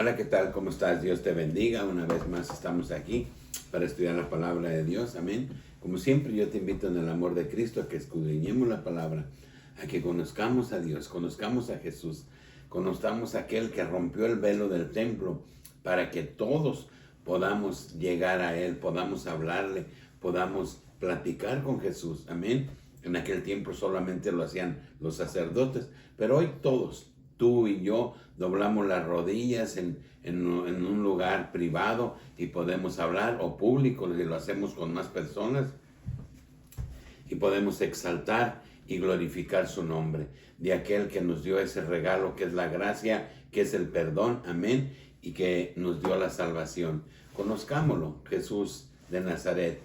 Hola, ¿qué tal? ¿Cómo estás? Dios te bendiga. Una vez más estamos aquí para estudiar la palabra de Dios. Amén. Como siempre, yo te invito en el amor de Cristo a que escudriñemos la palabra, a que conozcamos a Dios, conozcamos a Jesús, conozcamos a aquel que rompió el velo del templo para que todos podamos llegar a Él, podamos hablarle, podamos platicar con Jesús. Amén. En aquel tiempo solamente lo hacían los sacerdotes, pero hoy todos, tú y yo, doblamos las rodillas en un lugar privado y podemos hablar, o público, y lo hacemos con más personas, y podemos exaltar y glorificar su nombre, de aquel que nos dio ese regalo que es la gracia, que es el perdón, amén, y que nos dio la salvación. Conozcámoslo, Jesús de Nazaret,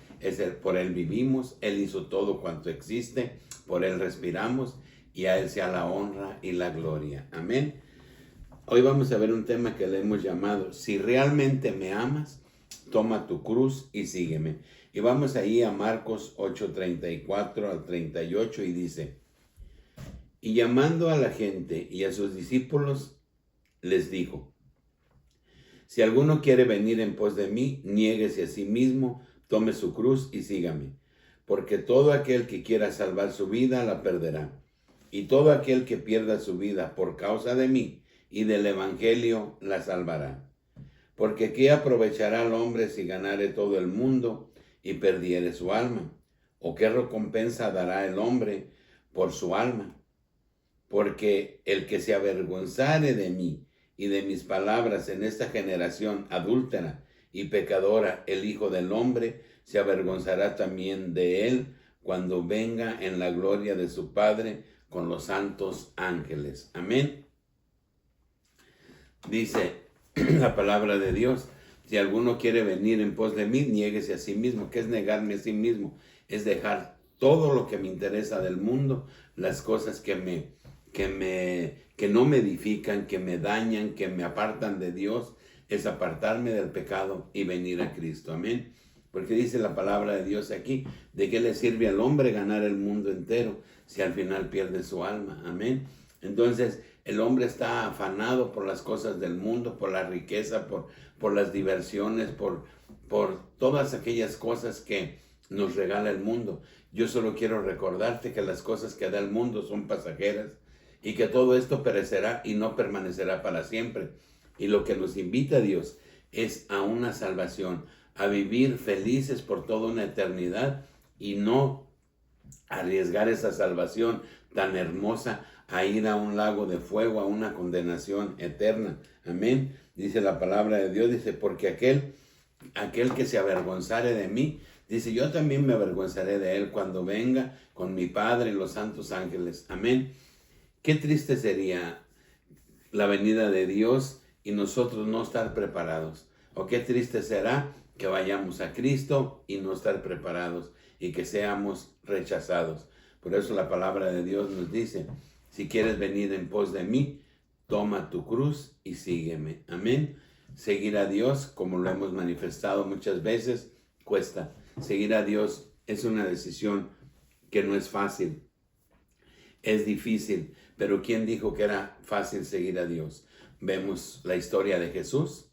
por Él vivimos, Él hizo todo cuanto existe, por Él respiramos, y a Él sea la honra y la gloria. Amén. Hoy vamos a ver un tema que le hemos llamado, si realmente me amas, toma tu cruz y sígueme. Y vamos ahí a Marcos 8:34 al 38 y dice, y llamando a la gente y a sus discípulos, les dijo, si alguno quiere venir en pos de mí, niéguese a sí mismo, tome su cruz y sígame. Porque todo aquel que quiera salvar su vida, la perderá. Y todo aquel que pierda su vida por causa de mí y del evangelio, la salvará. Porque ¿qué aprovechará el hombre si ganare todo el mundo y perdiere su alma? ¿O qué recompensa dará el hombre por su alma? Porque el que se avergonzare de mí y de mis palabras en esta generación adúltera y pecadora, el Hijo del Hombre se avergonzará también de él cuando venga en la gloria de su Padre con los santos ángeles. Amén. Dice la palabra de Dios, si alguno quiere venir en pos de mí, niéguese a sí mismo. ¿Qué es negarme a sí mismo? Es dejar todo lo que me interesa del mundo, las cosas que no me edifican, que me dañan, que me apartan de Dios, es apartarme del pecado y venir a Cristo. Amén. Porque dice la palabra de Dios aquí, ¿de qué le sirve al hombre ganar el mundo entero si al final pierde su alma? Amén. Entonces, el hombre está afanado por las cosas del mundo, por la riqueza, por las diversiones, por todas aquellas cosas que nos regala el mundo. Yo solo quiero recordarte que las cosas que da el mundo son pasajeras y que todo esto perecerá y no permanecerá para siempre. Y lo que nos invita a Dios es a una salvación, a vivir felices por toda una eternidad y no arriesgar esa salvación tan hermosa a ir a un lago de fuego, a una condenación eterna. Amén. Dice la palabra de Dios, dice, porque aquel que se avergonzare de mí, dice, yo también me avergonzaré de él cuando venga con mi Padre y los santos ángeles. Amén. Qué triste sería la venida de Dios y nosotros no estar preparados. O qué triste será que vayamos a Cristo y no estar preparados y que seamos rechazados. Por eso la palabra de Dios nos dice, si quieres venir en pos de mí, toma tu cruz y sígueme. Amén. Seguir a Dios, como lo hemos manifestado muchas veces, cuesta. Seguir a Dios es una decisión que no es fácil. Es difícil, pero ¿quién dijo que era fácil seguir a Dios? Vemos la historia de Jesús,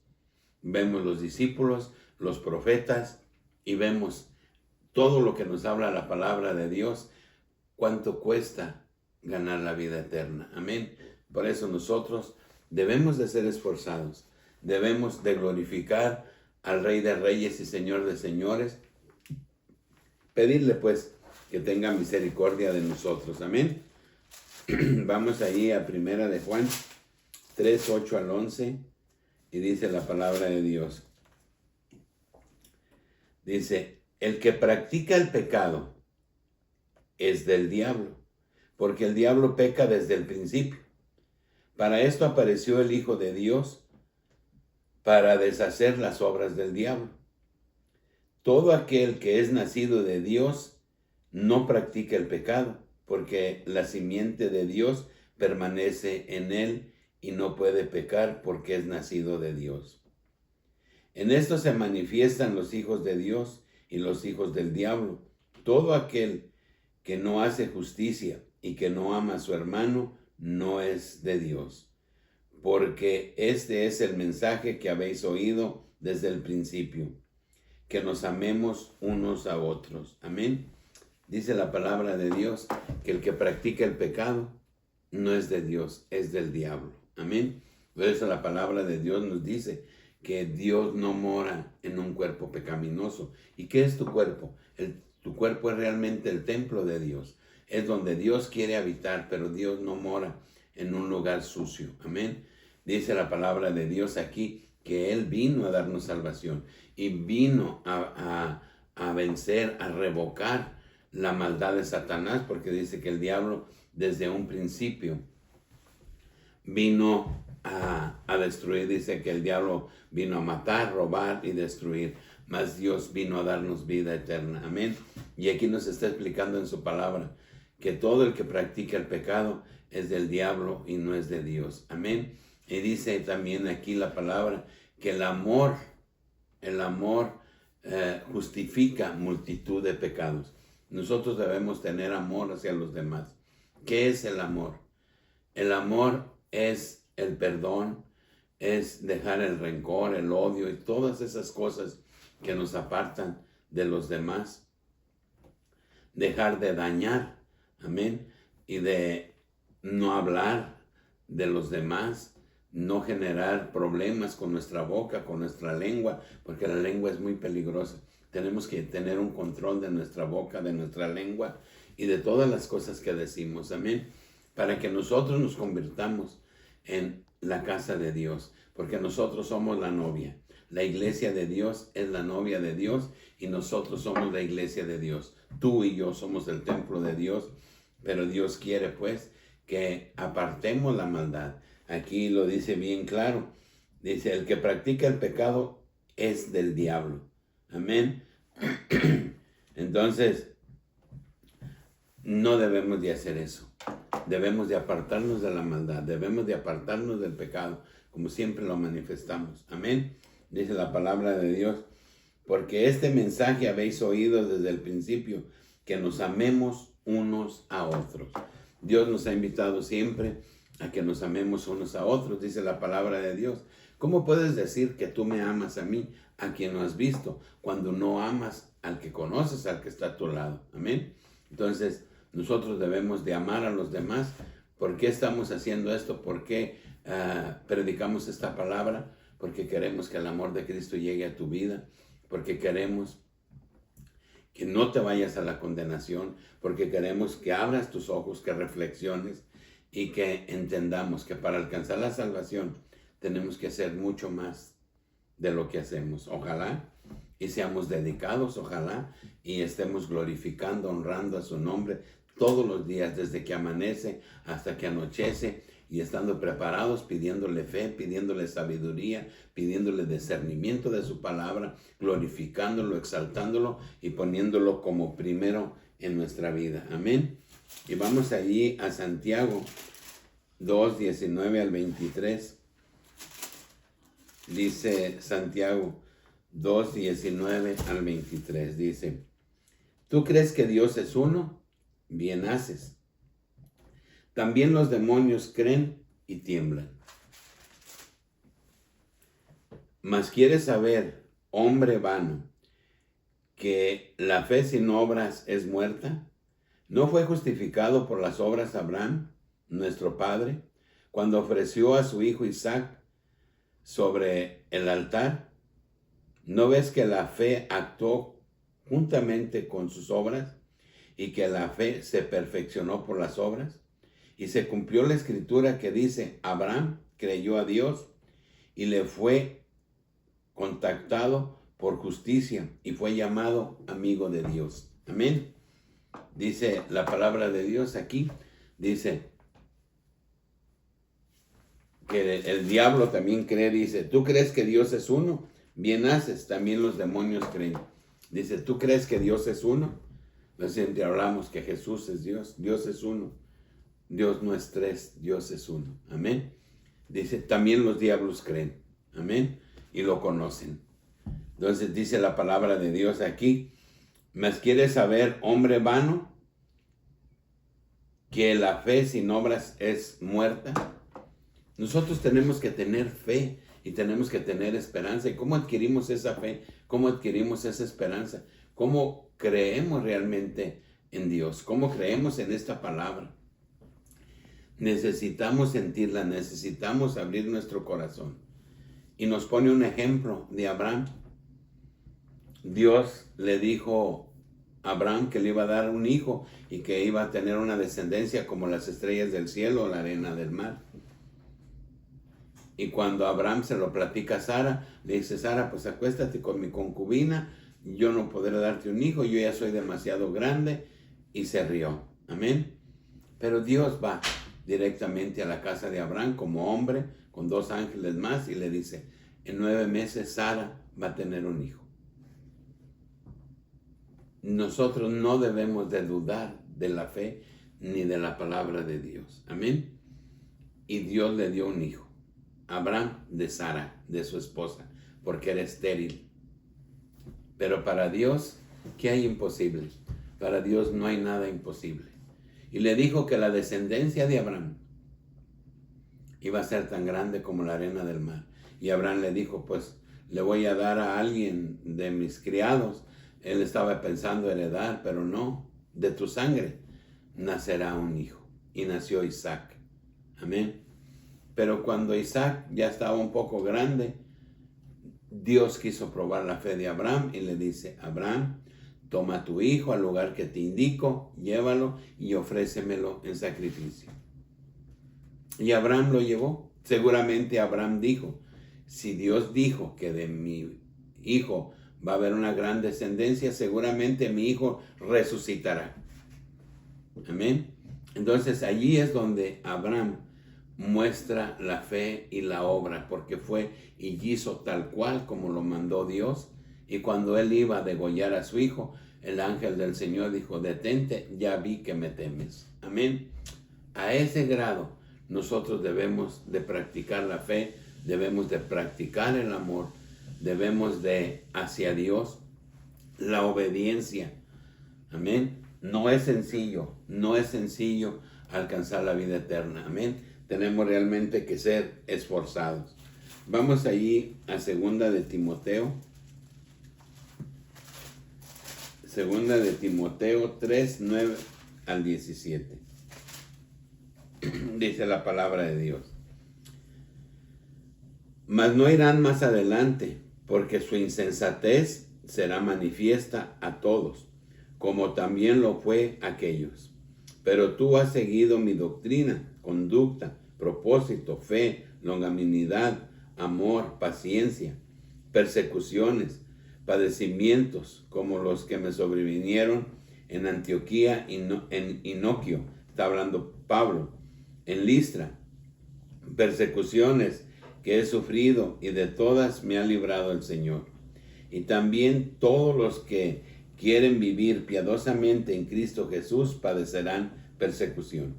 vemos los discípulos, los profetas, y vemos todo lo que nos habla la palabra de Dios, cuánto cuesta ganar la vida eterna. Amén. Por eso nosotros debemos de ser esforzados, debemos de glorificar al Rey de Reyes y Señor de Señores, pedirle pues que tenga misericordia de nosotros. Amén. Vamos ahí a Primera de Juan 3, 8 al 11 y dice la palabra de Dios. Dice, el que practica el pecado es del diablo, porque el diablo peca desde el principio. Para esto apareció el Hijo de Dios, para deshacer las obras del diablo. Todo aquel que es nacido de Dios no practica el pecado, porque la simiente de Dios permanece en él y no puede pecar porque es nacido de Dios. En esto se manifiestan los hijos de Dios y los hijos del diablo. Todo aquel que no hace justicia y que no ama a su hermano no es de Dios, porque este es el mensaje que habéis oído desde el principio, que nos amemos unos a otros. Amén. Dice la palabra de Dios que el que practica el pecado no es de Dios, es del diablo. Amén. Por eso la palabra de Dios nos dice que Dios no mora en un cuerpo pecaminoso. ¿Y qué es tu cuerpo? Tu cuerpo es realmente el templo de Dios. Es donde Dios quiere habitar, pero Dios no mora en un lugar sucio. Amén. Dice la palabra de Dios aquí que Él vino a darnos salvación y vino a vencer, a revocar la maldad de Satanás, porque dice que el diablo desde un principio vino a destruir. Dice que el diablo vino a matar, robar y destruir, mas Dios vino a darnos vida eterna. Amén. Y aquí nos está explicando en su palabra que todo el que practica el pecado es del diablo y no es de Dios. Amén. Y dice también aquí la palabra que el amor justifica multitud de pecados. Nosotros debemos tener amor hacia los demás. ¿Qué es el amor? El amor es el perdón, es dejar el rencor, el odio y todas esas cosas que nos apartan de los demás. Dejar de dañar, amén, y de no hablar de los demás, no generar problemas con nuestra boca, con nuestra lengua, porque la lengua es muy peligrosa. Tenemos que tener un control de nuestra boca, de nuestra lengua y de todas las cosas que decimos, amén, para que nosotros nos convirtamos en la casa de Dios, porque nosotros somos la novia. La iglesia de Dios es la novia de Dios y nosotros somos la iglesia de Dios. Tú y yo somos el templo de Dios, pero Dios quiere pues que apartemos la maldad. Aquí lo dice bien claro. Dice, el que practica el pecado es del diablo. Amén. Entonces, no debemos de hacer eso. Debemos de apartarnos de la maldad. Debemos de apartarnos del pecado, como siempre lo manifestamos. Amén. Dice la palabra de Dios, porque este mensaje habéis oído desde el principio, que nos amemos unos a otros. Dios nos ha invitado siempre a que nos amemos unos a otros, dice la palabra de Dios. ¿Cómo puedes decir que tú me amas a mí, a quien no has visto, cuando no amas al que conoces, al que está a tu lado? Amén. Entonces, nosotros debemos de amar a los demás. ¿Por qué estamos haciendo esto? ¿Por qué predicamos esta palabra? Porque queremos que el amor de Cristo llegue a tu vida, porque queremos que no te vayas a la condenación, porque queremos que abras tus ojos, que reflexiones y que entendamos que para alcanzar la salvación tenemos que hacer mucho más de lo que hacemos. Ojalá y seamos dedicados, ojalá y estemos glorificando, honrando a su nombre todos los días, desde que amanece hasta que anochece, y estando preparados, pidiéndole fe, pidiéndole sabiduría, pidiéndole discernimiento de su palabra, glorificándolo, exaltándolo y poniéndolo como primero en nuestra vida. Amén. Y vamos allí a Santiago 2, 19 al 23. Dice Santiago 2, 19 al 23. Dice, ¿tú crees que Dios es uno? Bien haces. También los demonios creen y tiemblan. Mas quieres saber, hombre vano, que la fe sin obras es muerta. ¿No fue justificado por las obras Abraham, nuestro padre, cuando ofreció a su hijo Isaac sobre el altar? ¿No ves que la fe actuó juntamente con sus obras y que la fe se perfeccionó por las obras? Y se cumplió la escritura que dice, Abraham creyó a Dios y le fue contactado por justicia y fue llamado amigo de Dios. Amén. Dice la palabra de Dios aquí, dice que el diablo también cree, dice, ¿tú crees que Dios es uno? Bien haces, también los demonios creen. Dice, ¿tú crees que Dios es uno? Siempre hablamos que Jesús es Dios, Dios es uno. Dios no es tres, Dios es uno. Amén. Dice, también los diablos creen. Amén. Y lo conocen. Entonces dice la palabra de Dios aquí, ¿mas quieres saber, hombre vano, que la fe sin obras es muerta? Nosotros tenemos que tener fe y tenemos que tener esperanza. ¿Y cómo adquirimos esa fe? ¿Cómo adquirimos esa esperanza? ¿Cómo creemos realmente en Dios? ¿Cómo creemos en esta palabra? Necesitamos sentirla, necesitamos abrir nuestro corazón. Y nos pone un ejemplo de Abraham. Dios le dijo a Abraham que le iba a dar un hijo y que iba a tener una descendencia como las estrellas del cielo o la arena del mar. Y cuando Abraham se lo platica a Sara, le dice: Sara, pues acuéstate con mi concubina, yo no podré darte un hijo, yo ya soy demasiado grande. Y se rió. Amén. Pero Dios va directamente a la casa de Abraham como hombre, con 2 ángeles más, y le dice: en 9 meses Sara va a tener un hijo. Nosotros no debemos de dudar de la fe ni de la palabra de Dios. Amén. Y Dios le dio un hijo. Abraham de Sara, de su esposa, porque era estéril. Pero para Dios, ¿qué hay imposible? Para Dios no hay nada imposible. Y le dijo que la descendencia de Abraham iba a ser tan grande como la arena del mar. Y Abraham le dijo: pues le voy a dar a alguien de mis criados. Él estaba pensando heredar, pero no, de tu sangre nacerá un hijo. Y nació Isaac. Amén. Pero cuando Isaac ya estaba un poco grande, Dios quiso probar la fe de Abraham y le dice: Abraham, toma a tu hijo al lugar que te indico, llévalo y ofrécemelo en sacrificio. Y Abraham lo llevó. Seguramente Abraham dijo: si Dios dijo que de mi hijo va a haber una gran descendencia, seguramente mi hijo resucitará. Amén. Entonces allí es donde Abraham muestra la fe y la obra, porque fue y hizo tal cual como lo mandó Dios. Y cuando él iba a degollar a su hijo, el ángel del Señor dijo: detente, ya vi que me temes. Amén. A ese grado nosotros debemos de practicar la fe, debemos de practicar el amor, debemos de hacia Dios la obediencia. Amén. No es sencillo alcanzar la vida eterna. Amén. Tenemos realmente que ser esforzados. Vamos allí a 2 de Timoteo. 2 de Timoteo 3, 9 al 17. Dice la palabra de Dios: mas no irán más adelante, porque su insensatez será manifiesta a todos, como también lo fue a aquellos. Pero tú has seguido mi doctrina, conducta, propósito, fe, longanimidad, amor, paciencia, persecuciones, padecimientos, como los que me sobrevinieron en Antioquía, en Inoquio, está hablando Pablo, en Listra, persecuciones que he sufrido, y de todas me ha librado el Señor. Y también todos los que quieren vivir piadosamente en Cristo Jesús padecerán persecución.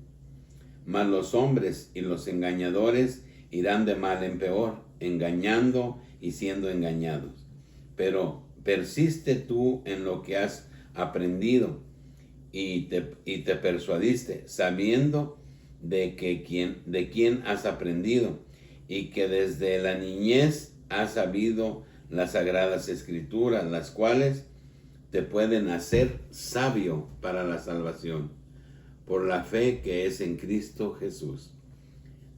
Mas los hombres y los engañadores irán de mal en peor, engañando y siendo engañados. Pero persiste tú en lo que has aprendido y te persuadiste, sabiendo de quién has aprendido, y que desde la niñez has sabido las sagradas escrituras, las cuales te pueden hacer sabio para la salvación, por la fe que es en Cristo Jesús.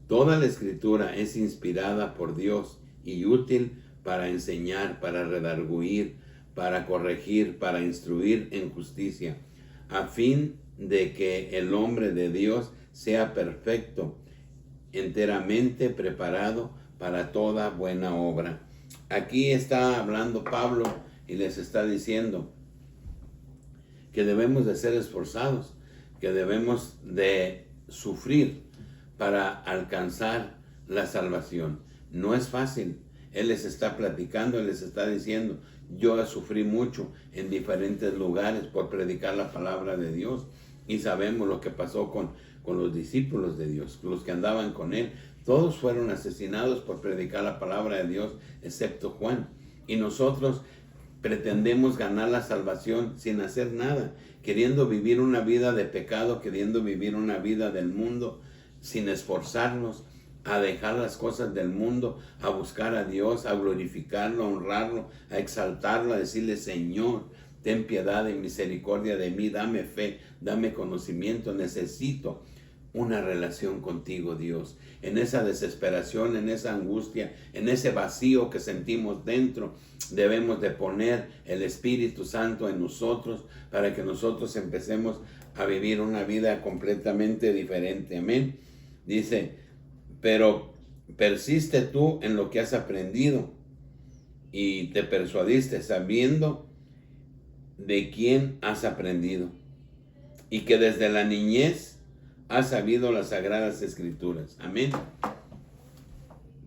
Toda la escritura es inspirada por Dios y útil para enseñar, para redarguir, para corregir, para instruir en justicia, a fin de que el hombre de Dios sea perfecto, enteramente preparado para toda buena obra. Aquí está hablando Pablo y les está diciendo que debemos de ser esforzados, que debemos de sufrir para alcanzar la salvación. No es fácil. Él les está platicando, él les está diciendo: yo sufrí mucho en diferentes lugares por predicar la palabra de Dios, y sabemos lo que pasó con los discípulos de Dios, los que andaban con él. Todos fueron asesinados por predicar la palabra de Dios, excepto Juan. Y nosotros pretendemos ganar la salvación sin hacer nada, queriendo vivir una vida de pecado, queriendo vivir una vida del mundo, sin esforzarnos, a dejar las cosas del mundo, a buscar a Dios, a glorificarlo, a honrarlo, a exaltarlo, a decirle: Señor, ten piedad y misericordia de mí, dame fe, dame conocimiento, necesito una relación contigo, Dios. En esa desesperación, en esa angustia, en ese vacío que sentimos dentro, debemos de poner el Espíritu Santo en nosotros para que nosotros empecemos a vivir una vida completamente diferente. Amén. Dice: pero persiste tú en lo que has aprendido y te persuadiste sabiendo de quién has aprendido y que desde la niñez has sabido las sagradas escrituras. Amén.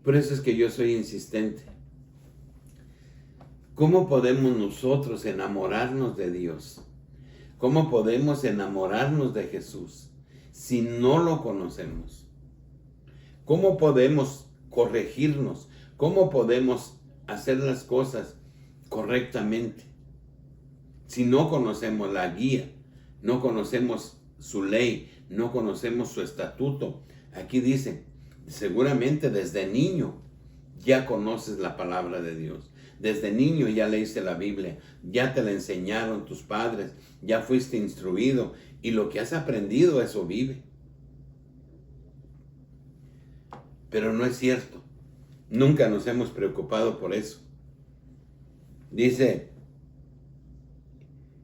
Por eso es que yo soy insistente. ¿Cómo podemos nosotros enamorarnos de Dios? ¿Cómo podemos enamorarnos de Jesús si no lo conocemos? ¿Cómo podemos corregirnos? ¿Cómo podemos hacer las cosas correctamente si no conocemos la guía, no conocemos su ley, no conocemos su estatuto? Aquí dice, seguramente desde niño ya conoces la palabra de Dios. Desde niño ya leíste la Biblia, ya te la enseñaron tus padres, ya fuiste instruido y lo que has aprendido, eso vive. Pero no es cierto. Nunca nos hemos preocupado por eso. Dice,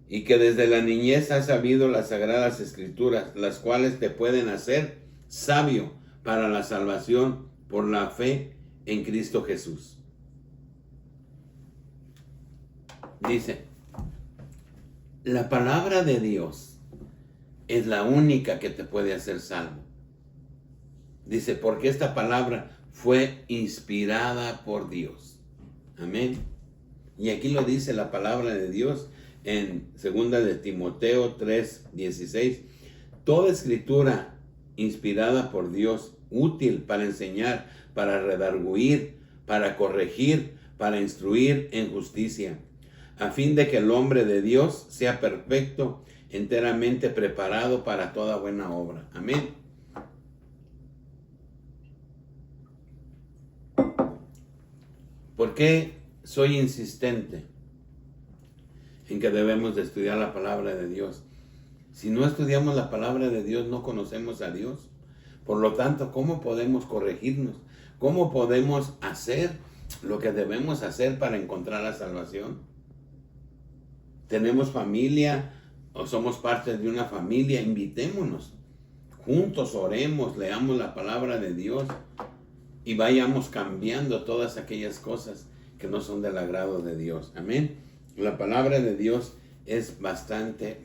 y que desde la niñez has sabido las sagradas escrituras, las cuales te pueden hacer sabio para la salvación por la fe en Cristo Jesús. Dice, la palabra de Dios es la única que te puede hacer salvo. Dice, porque esta palabra fue inspirada por Dios. Amén. Y aquí lo dice la palabra de Dios en 2 de Timoteo 3:16. Toda escritura inspirada por Dios, útil para enseñar, para redarguir, para corregir, para instruir en justicia, a fin de que el hombre de Dios sea perfecto, enteramente preparado para toda buena obra. Amén. ¿Por qué soy insistente en que debemos de estudiar la palabra de Dios? Si no estudiamos la palabra de Dios, no conocemos a Dios. Por lo tanto, ¿cómo podemos corregirnos? ¿Cómo podemos hacer lo que debemos hacer para encontrar la salvación? ¿Tenemos familia o somos parte de una familia? Invitémonos. Juntos oremos, leamos la palabra de Dios y vayamos cambiando todas aquellas cosas que no son del agrado de Dios. Amén. La palabra de Dios es bastante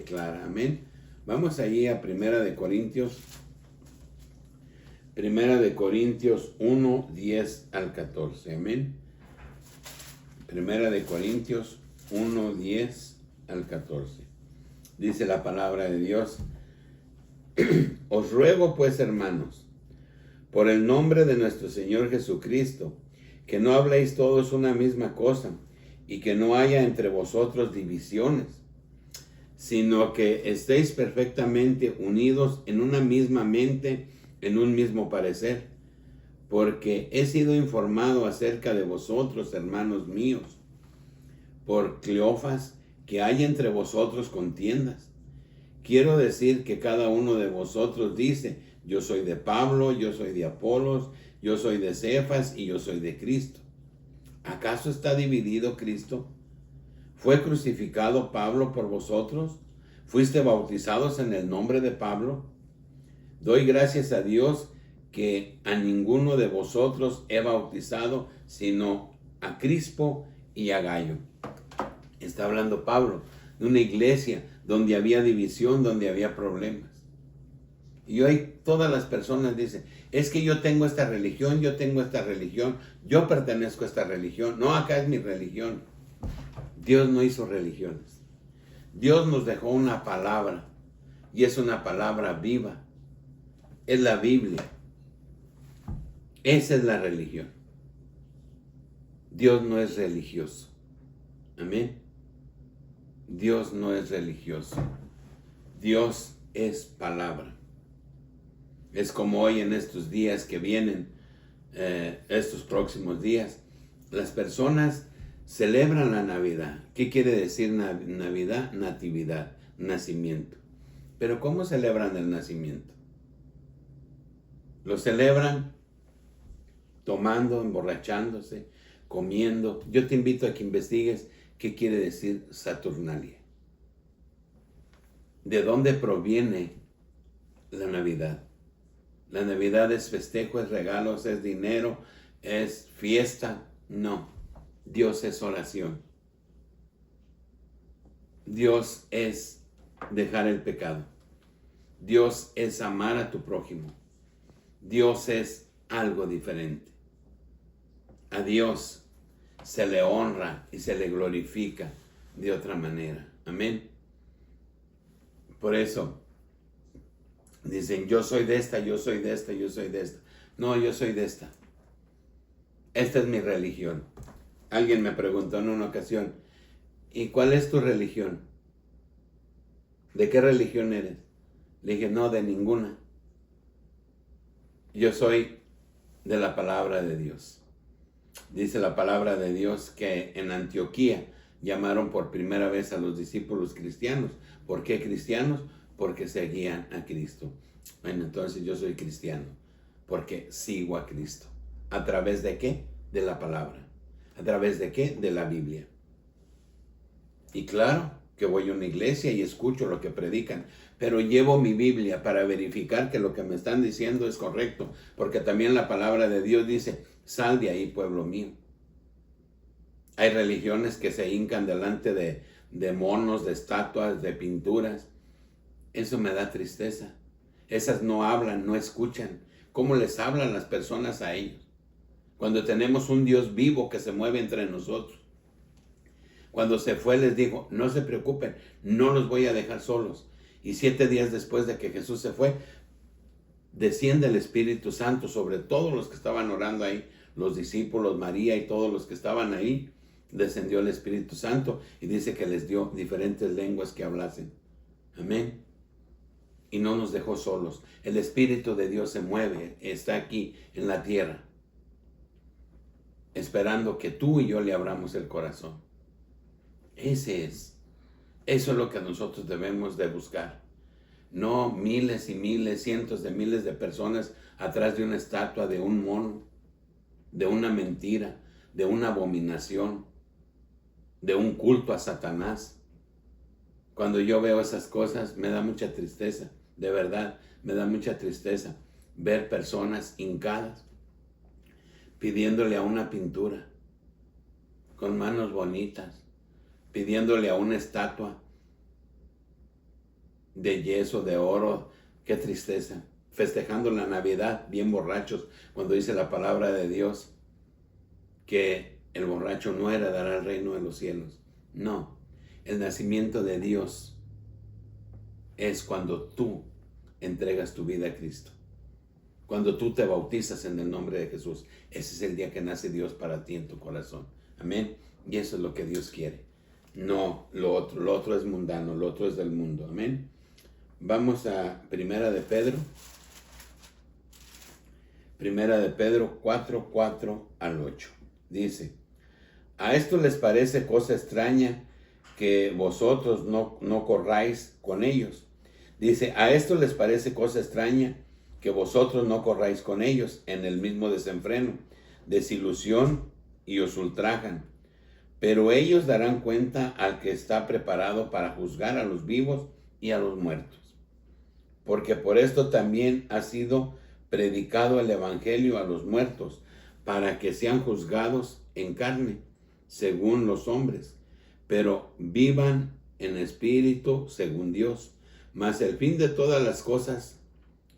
clara. Amén. Vamos allí a Primera de Corintios 1, 10 al 14. Amén. Primera de Corintios 1, 10 al 14. Dice la palabra de Dios: os ruego pues, hermanos, por el nombre de nuestro Señor Jesucristo, que no habléis todos una misma cosa, y que no haya entre vosotros divisiones, sino que estéis perfectamente unidos en una misma mente, en un mismo parecer, porque he sido informado acerca de vosotros, hermanos míos, por Cleofas, que hay entre vosotros contiendas. Quiero decir que cada uno de vosotros dice: yo soy de Pablo, yo soy de Apolos, yo soy de Cefas y yo soy de Cristo. ¿Acaso está dividido Cristo? ¿Fue crucificado Pablo por vosotros? ¿Fuiste bautizados en el nombre de Pablo? Doy gracias a Dios que a ninguno de vosotros he bautizado, sino a Crispo y a Gayo. Está hablando Pablo de una iglesia donde había división, donde había problemas. Y hoy todas las personas dicen: es que yo tengo esta religión, yo tengo esta religión, yo pertenezco a esta religión. No, acá es mi religión. Dios no hizo religiones. Dios nos dejó una palabra, y es una palabra viva. Es la Biblia. Esa es la religión. Dios no es religioso. Amén. Dios no es religioso. Dios es palabra. Es como hoy en estos días que vienen, estos próximos días, las personas celebran la Navidad. ¿Qué quiere decir Navidad? Natividad, nacimiento. Pero ¿cómo celebran el nacimiento? Lo celebran tomando, emborrachándose, comiendo. Yo te invito a que investigues qué quiere decir Saturnalia. ¿De dónde proviene la Navidad? La Navidad es festejo, es regalos, es dinero, es fiesta. No, Dios es oración. Dios es dejar el pecado. Dios es amar a tu prójimo. Dios es algo diferente. A Dios se le honra y se le glorifica de otra manera. Amén. Por eso dicen, yo soy de esta, yo soy de esta, yo soy de esta. No, yo soy de esta. Esta es mi religión. Alguien me preguntó en una ocasión, ¿y cuál es tu religión? ¿De qué religión eres? Le dije, no, de ninguna. Yo soy de la palabra de Dios. Dice la palabra de Dios que en Antioquía llamaron por primera vez a los discípulos cristianos. ¿Por qué cristianos? Porque seguían a Cristo. Bueno, entonces yo soy cristiano porque sigo a Cristo. ¿A través de qué? De la palabra. ¿A través de qué? De la Biblia. Y claro que voy a una iglesia y escucho lo que predican, pero llevo mi Biblia para verificar que lo que me están diciendo es correcto, porque también la palabra de Dios dice, sal de ahí, pueblo mío. Hay religiones que se hincan delante de monos, de estatuas, de pinturas. Eso me da tristeza. Esas no hablan, no escuchan. ¿Cómo les hablan las personas a ellos? Cuando tenemos un Dios vivo que se mueve entre nosotros. Cuando se fue les dijo, no se preocupen, no los voy a dejar solos. Y 7 días después de que Jesús se fue, desciende el Espíritu Santo sobre todos los que estaban orando ahí, los discípulos, María y todos los que estaban ahí. Descendió el Espíritu Santo y dice que les dio diferentes lenguas que hablasen. Amén. Y no nos dejó solos. El Espíritu de Dios se mueve, está aquí en la tierra, esperando que tú y yo le abramos el corazón. Eso es lo que nosotros debemos de buscar. No miles y miles, cientos de miles de personas atrás de una estatua, de un mono, de una mentira, de una abominación, de un culto a Satanás. Cuando yo veo esas cosas me da mucha tristeza, de verdad, me da mucha tristeza ver personas hincadas pidiéndole a una pintura, con manos bonitas, pidiéndole a una estatua de yeso, de oro. Qué tristeza. Festejando la Navidad, bien borrachos, cuando dice la palabra de Dios que el borracho no heredará el reino de los cielos. No, el nacimiento de Dios es cuando tú entregas tu vida a Cristo. Cuando tú te bautizas en el nombre de Jesús. Ese es el día que nace Dios para ti en tu corazón. Amén. Y eso es lo que Dios quiere. No lo otro. Lo otro es mundano. Lo otro es del mundo. Amén. Vamos a Primera de Pedro. Primera de Pedro 4, 4 al 8. Dice, a esto les parece cosa extraña que vosotros no corráis con ellos. Dice, a esto les parece cosa extraña que vosotros no corráis con ellos en el mismo desenfreno, desilusión, y os ultrajan. Pero ellos darán cuenta al que está preparado para juzgar a los vivos y a los muertos. Porque por esto también ha sido predicado el evangelio a los muertos, para que sean juzgados en carne, según los hombres, pero vivan en espíritu, según Dios. Mas el fin de todas las cosas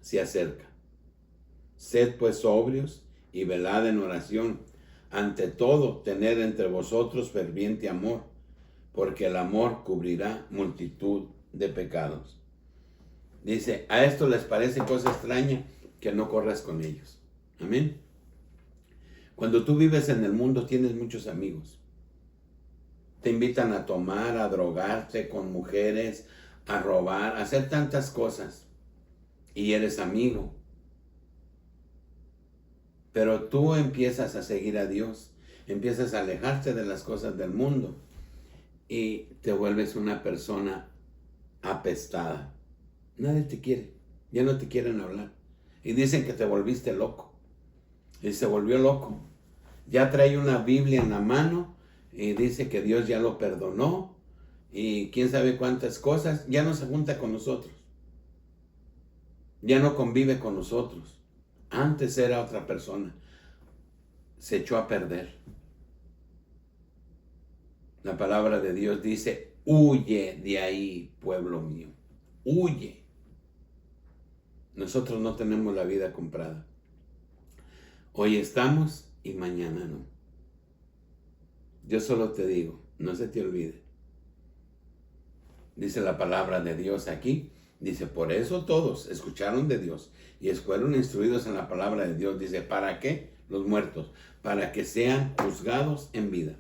se acerca. Sed pues sobrios y velad en oración. Ante todo, tened entre vosotros ferviente amor, porque el amor cubrirá multitud de pecados. Dice, a esto les parece cosa extraña que no corras con ellos. Amén. Cuando tú vives en el mundo tienes muchos amigos. Te invitan a tomar, a drogarte con mujeres, a robar, a hacer tantas cosas. Y eres amigo Pero tú empiezas a seguir a Dios, empiezas a alejarte de las cosas del mundo y te vuelves una persona apestada. Nadie te quiere, ya no te quieren hablar. Y dicen que te volviste loco. Y se volvió loco. Ya trae una Biblia en la mano y dice que Dios ya lo perdonó y quién sabe cuántas cosas. Ya no se junta con nosotros. Ya no convive con nosotros. Antes era otra persona. Se echó a perder. La palabra de Dios dice, huye de ahí, pueblo mío. Huye. Nosotros no tenemos la vida comprada. Hoy estamos y mañana no. Yo solo te digo, no se te olvide. Dice la palabra de Dios aquí. Dice, por eso todos escucharon de Dios y fueron instruidos en la palabra de Dios. Dice, ¿para qué? Los muertos, para que sean juzgados en vida.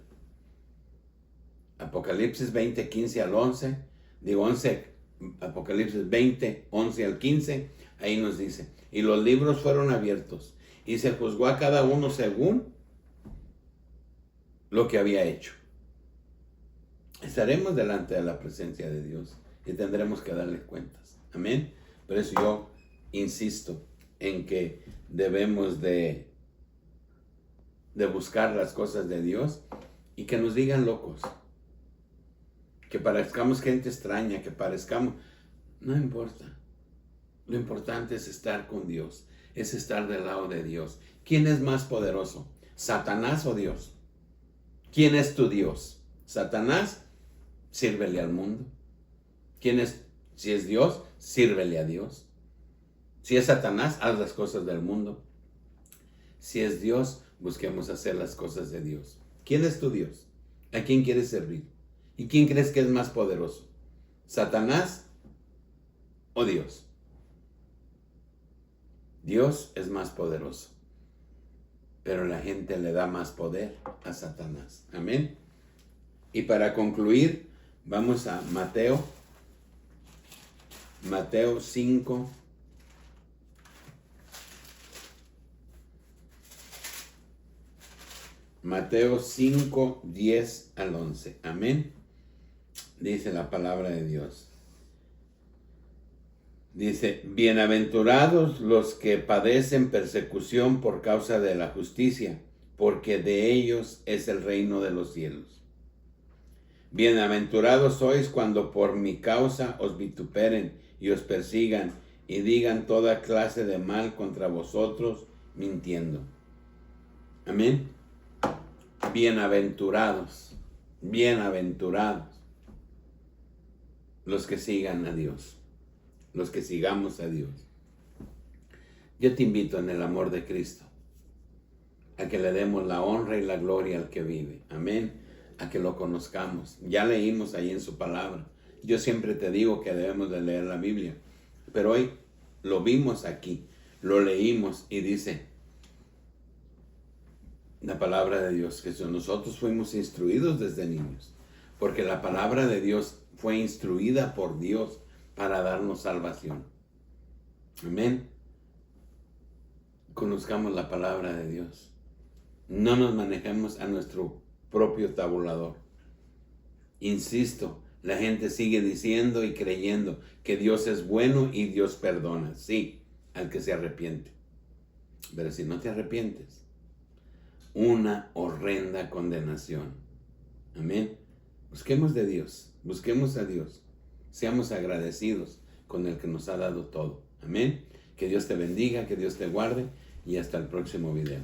Apocalipsis 20, 15 al 11. Apocalipsis 20, 11 al 15. Ahí nos dice, y los libros fueron abiertos y se juzgó a cada uno según lo que había hecho. Estaremos delante de la presencia de Dios y tendremos que darle cuentas. Amén. Por eso yo insisto en que debemos de buscar las cosas de Dios y que nos digan locos. Que parezcamos gente extraña, que parezcamos... No importa. Lo importante es estar con Dios, es estar del lado de Dios. ¿Quién es más poderoso? ¿Satanás o Dios? ¿Quién es tu Dios? ¿Satanás? Sírvele al mundo. Si es Dios, sírvele a Dios. Si es Satanás, haz las cosas del mundo. Si es Dios, busquemos hacer las cosas de Dios. ¿Quién es tu Dios? ¿A quién quieres servir? ¿Y quién crees que es más poderoso? ¿Satanás o Dios? Dios es más poderoso, pero la gente le da más poder a Satanás. Amén. Y para concluir, vamos a Mateo 5. Mateo 5, 10 al 11. Amén. Dice la palabra de Dios. Dice, bienaventurados los que padecen persecución por causa de la justicia, porque de ellos es el reino de los cielos. Bienaventurados sois cuando por mi causa os vituperen y os persigan y digan toda clase de mal contra vosotros, mintiendo. Amén. Bienaventurados, bienaventurados los que sigan a Dios, los que sigamos a Dios. Yo te invito en el amor de Cristo a que le demos la honra y la gloria al que vive. Amén. A que lo conozcamos. Ya leímos ahí en su palabra. Yo siempre te digo que debemos de leer la Biblia, pero hoy lo vimos aquí, lo leímos y dice la palabra de Dios que nosotros fuimos instruidos desde niños, porque la palabra de Dios fue instruida por Dios para darnos salvación. Amén. Conozcamos la palabra de Dios. No nos manejemos a nuestro propio tabulador. Insisto, la gente sigue diciendo y creyendo que Dios es bueno y Dios perdona. Sí, al que se arrepiente. Pero si no te arrepientes, una horrenda condenación. Amén. Busquemos de Dios, busquemos a Dios. Seamos agradecidos con el que nos ha dado todo. Amén. Que Dios te bendiga, que Dios te guarde y hasta el próximo video.